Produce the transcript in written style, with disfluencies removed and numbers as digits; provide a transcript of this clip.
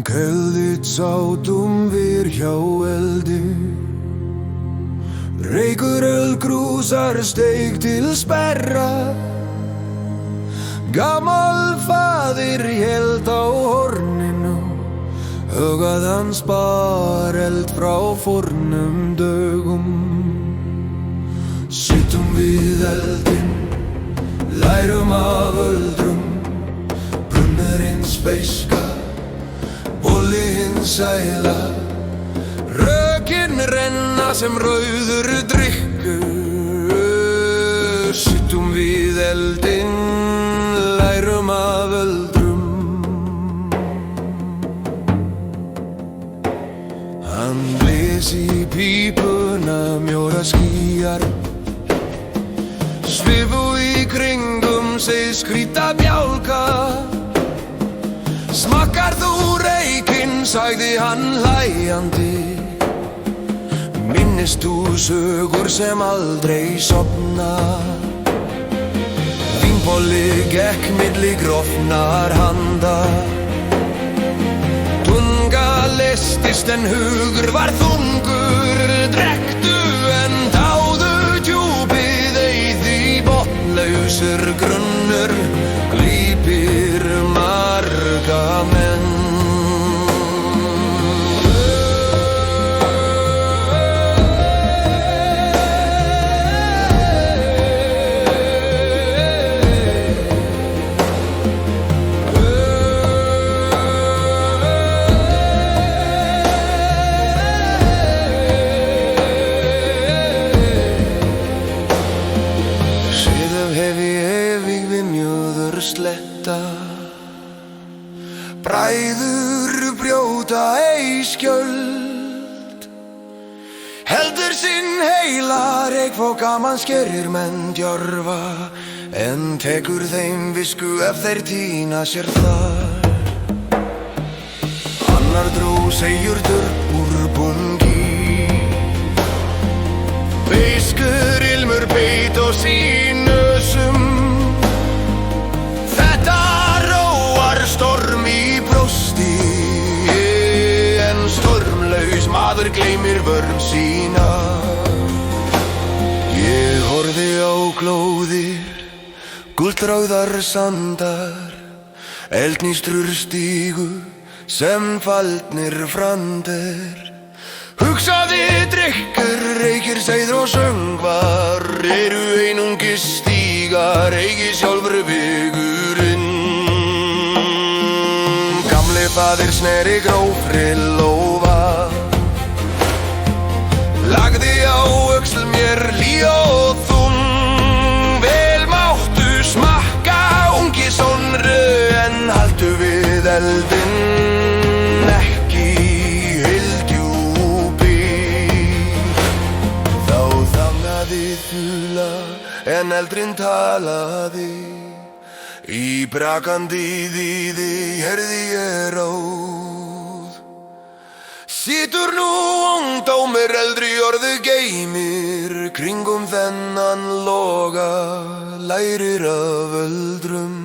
Kvöldið sátum við hjá eldi. Reykur ölkrúsar steik til sperra. Gammal faðir hélt á horninu. Hugað hans bar eld frá fornum dögum. Sittum við eldinn, lærum af öldrum. Brunnur hins beiska, bolli hins sæla. Rökin renna sem rauður drykkur. Sittum við eldinn, lærum af öldrum. Hann blés í pípuna mjóra skýjar. Svifu í kringum sig skrýta bjálka. Smakkar þú reykinn, sagði hann hlæjandi. Minnist þú sögur sem aldrei sofna. Vínbolli gekk milli grófnar handa. Tunga lestist en hugur var þungur. Drekktu en táðu djúpið eið í botnlausur grunnur. Glýpir marga menn. Sletta. Bræður brjóta ei skjöld. Heldur sinn heila reik fó gaman skerir menn djörfa. En tekur þeim visku ef þeir týna sér þar. Annar dró segjurdur úr bungi. Beiskur ilmur beit og sínusum. Storm í brjósti, en stormlaus maður gleymir vörn sína. Ég horfði á glóðir, gullráðar sandar, eldnístrur stígu sem faldnir frandir. Hugsaði drykkur, reykir, seiður og söngvar, eru einungis stígar, eigi sjálfur vigurinn. Faðir sneri grófri lófa. Lagði á öxl mér lí og þung. Vel máttu smakka ungi sonru, en haltu við eldinn ekki hyldjúpi. Þá þagnaði þula en eldrinn talaði. Í brakandi þýði heyrði ég ráð. Situr nú ungdómur eldri orðu geymir. Kringum þennan loga lærir af öldrum.